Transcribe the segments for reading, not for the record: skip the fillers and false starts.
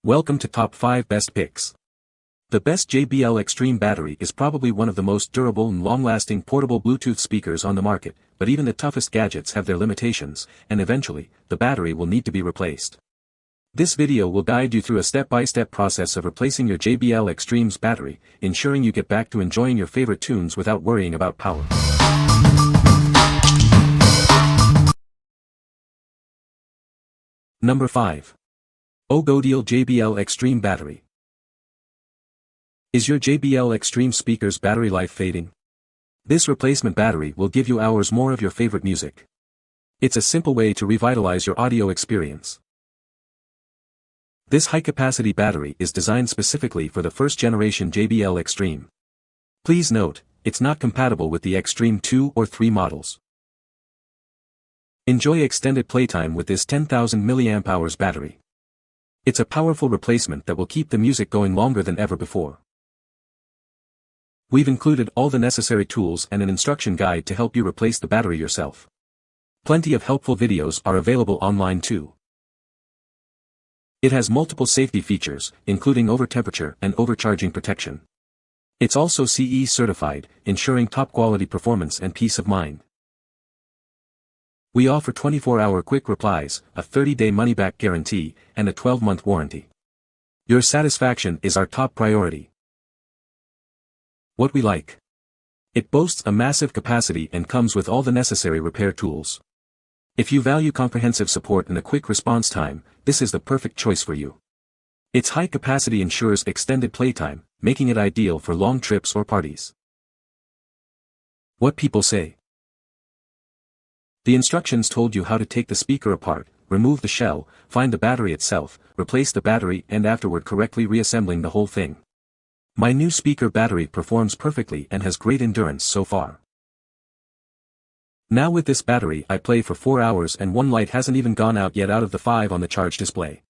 Welcome to Top 5 Best Picks. The best JBL Xtreme Battery is probably one of the most durable and long-lasting portable Bluetooth speakers on the market, but even the toughest gadgets have their limitations, and eventually, the battery will need to be replaced. This video will guide you through a step-by-step process of replacing your JBL Xtreme's battery, ensuring you get back to enjoying your favorite tunes without worrying about power. Number 5. oGoDeal JBL Xtreme Battery. Is your JBL Xtreme speaker's battery life fading? This replacement battery will give you hours more of your favorite music. It's a simple way to revitalize your audio experience. This high-capacity battery is designed specifically for the first-generation JBL Xtreme. Please note, it's not compatible with the Xtreme 2 or 3 models. Enjoy extended playtime with this 10,000 mAh battery. It's a powerful replacement that will keep the music going longer than ever before. We've included all the necessary tools and an instruction guide to help you replace the battery yourself. Plenty of helpful videos are available online too. It has multiple safety features, including over-temperature and overcharging protection. It's also CE certified, ensuring top-quality performance and peace of mind. We offer 24-hour quick replies, a 30-day money-back guarantee, and a 12-month warranty. Your satisfaction is our top priority. What we like. It boasts a massive capacity and comes with all the necessary repair tools. If you value comprehensive support and a quick response time, this is the perfect choice for you. Its high capacity ensures extended playtime, making it ideal for long trips or parties. What people say. The instructions told you how to take the speaker apart, remove the shell, find the battery itself, replace the battery and afterward correctly reassembling the whole thing. My new speaker battery performs perfectly and has great endurance so far. Now with this battery I play for 4 hours and one light hasn't even gone out yet out of the 5 on the charge display.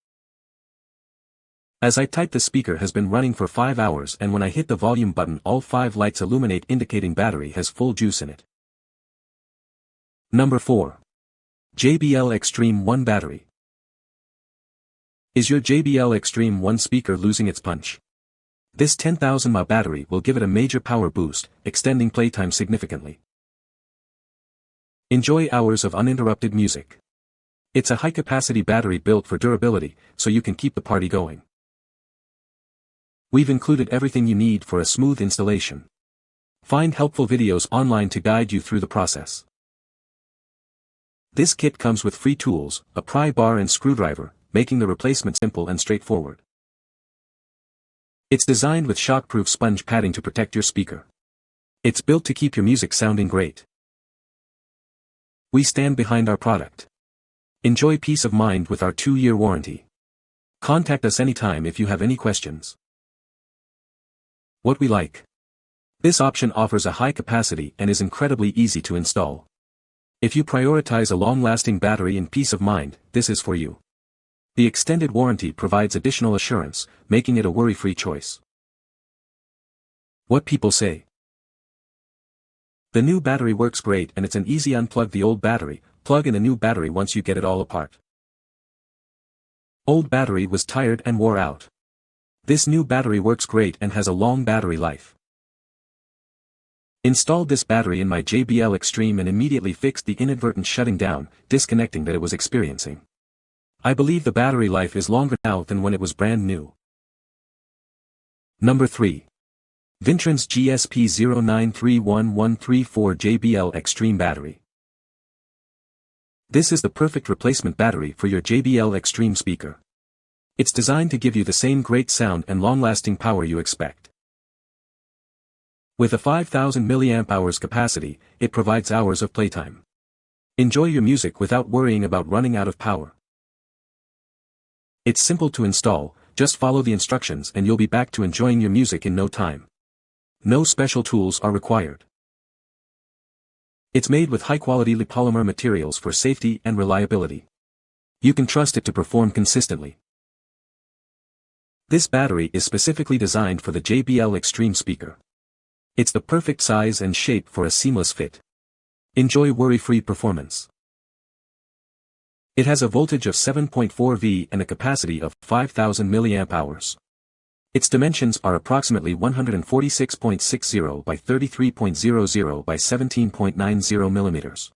As I type, the speaker has been running for 5 hours and when I hit the volume button all 5 lights illuminate, indicating battery has full juice in it. Number 4. JBL Xtreme 1 Battery. Is your JBL Xtreme 1 speaker losing its punch? This 10,000 mAh battery will give it a major power boost, extending playtime significantly. Enjoy hours of uninterrupted music. It's a high-capacity battery built for durability, so you can keep the party going. We've included everything you need for a smooth installation. Find helpful videos online to guide you through the process. This kit comes with free tools, a pry bar and screwdriver, making the replacement simple and straightforward. It's designed with shockproof sponge padding to protect your speaker. It's built to keep your music sounding great. We stand behind our product. Enjoy peace of mind with our 2-year warranty. Contact us anytime if you have any questions. What we like. This option offers a high capacity and is incredibly easy to install. If you prioritize a long-lasting battery and peace of mind, this is for you. The extended warranty provides additional assurance, making it a worry-free choice. What people say. The new battery works great and it's an easy unplug the old battery, plug in a new battery once you get it all apart. Old battery was tired and wore out. This new battery works great and has a long battery life. Installed this battery in my JBL Xtreme and immediately fixed the inadvertent shutting down, disconnecting that it was experiencing. I believe the battery life is longer now than when it was brand new. Number 3. VINTRONS GSP093134 JBL Xtreme Battery. This is the perfect replacement battery for your JBL Xtreme speaker. It's designed to give you the same great sound and long-lasting power you expect. With a 5,000 mAh capacity, it provides hours of playtime. Enjoy your music without worrying about running out of power. It's simple to install, just follow the instructions and you'll be back to enjoying your music in no time. No special tools are required. It's made with high-quality polymer materials for safety and reliability. You can trust it to perform consistently. This battery is specifically designed for the JBL Xtreme speaker. It's the perfect size and shape for a seamless fit. Enjoy worry-free performance. It has a voltage of 7.4 V and a capacity of 5,000 mAh. Its dimensions are approximately 146.60 by 33.00 by 17.90 mm.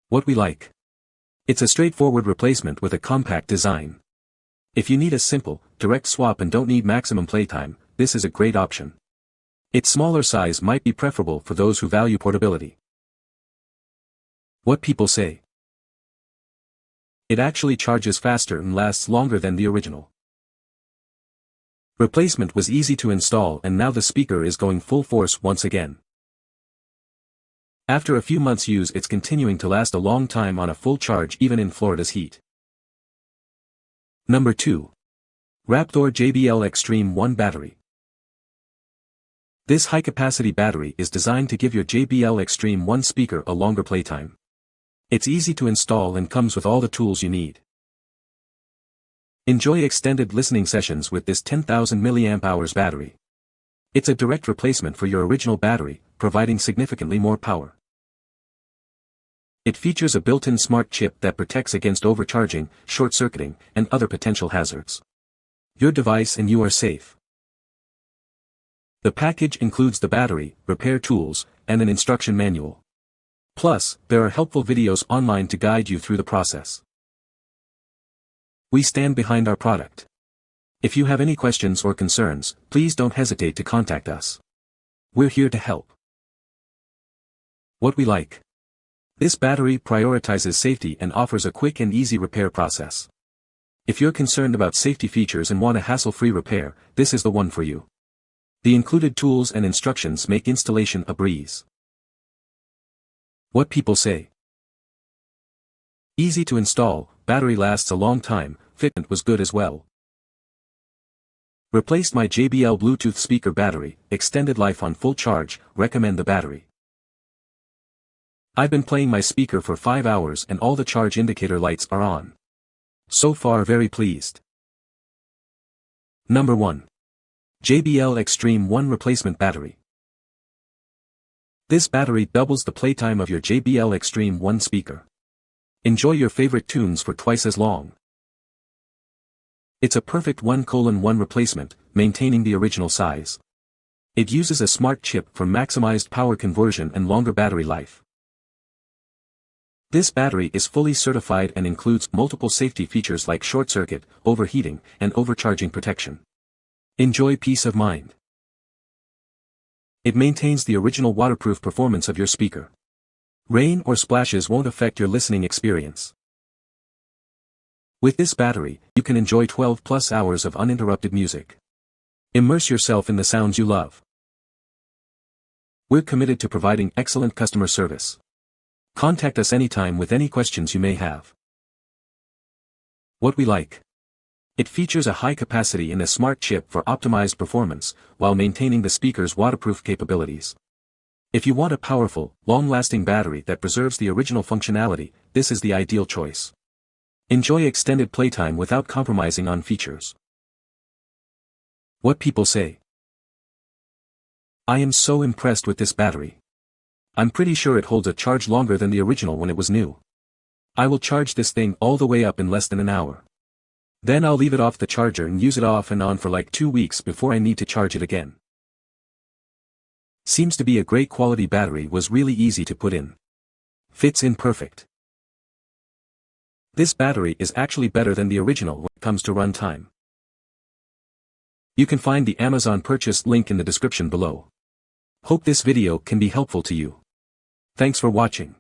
What we like. It's a straightforward replacement with a compact design. If you need a simple, direct swap and don't need maximum playtime, this is a great option. Its smaller size might be preferable for those who value portability. What people say. It actually charges faster and lasts longer than the original. Replacement was easy to install and now the speaker is going full force once again. After a few months use it's continuing to last a long time on a full charge even in Florida's heat. Number 2. RAPTHOR JBL Xtreme 1 Battery. This high-capacity battery is designed to give your JBL Xtreme 1 speaker a longer playtime. It's easy to install and comes with all the tools you need. Enjoy extended listening sessions with this 10,000 mAh battery. It's a direct replacement for your original battery, providing significantly more power. It features a built-in smart chip that protects against overcharging, short-circuiting, and other potential hazards. Your device and you are safe. The package includes the battery, repair tools, and an instruction manual. Plus, there are helpful videos online to guide you through the process. We stand behind our product. If you have any questions or concerns, please don't hesitate to contact us. We're here to help. What we like. This battery prioritizes safety and offers a quick and easy repair process. If you're concerned about safety features and want a hassle-free repair, this is the one for you. The included tools and instructions make installation a breeze. What people say. Easy to install, battery lasts a long time, fitment was good as well. Replaced my JBL Bluetooth speaker battery, extended life on full charge, recommend the battery. I've been playing my speaker for 5 hours and all the charge indicator lights are on. So far very pleased. Number 1. JBL Xtreme 1 Replacement Battery. This battery doubles the playtime of your JBL Xtreme 1 speaker. Enjoy your favorite tunes for twice as long. It's a perfect 1:1 replacement, maintaining the original size. It uses a smart chip for maximized power conversion and longer battery life. This battery is fully certified and includes multiple safety features like short circuit, overheating, and overcharging protection. Enjoy peace of mind. It maintains the original waterproof performance of your speaker. Rain or splashes won't affect your listening experience. With this battery, you can enjoy 12+ hours of uninterrupted music. Immerse yourself in the sounds you love. We're committed to providing excellent customer service. Contact us anytime with any questions you may have. What we like. It features a high capacity and a smart chip for optimized performance, while maintaining the speaker's waterproof capabilities. If you want a powerful, long-lasting battery that preserves the original functionality, this is the ideal choice. Enjoy extended playtime without compromising on features. What people say. I am so impressed with this battery. I'm pretty sure it holds a charge longer than the original when it was new. I will charge this thing all the way up in less than an hour. Then I'll leave it off the charger and use it off and on for like 2 weeks before I need to charge it again. Seems to be a great quality battery, was really easy to put in. Fits in perfect. This battery is actually better than the original when it comes to run time. You can find the Amazon purchase link in the description below. Hope this video can be helpful to you. Thanks for watching.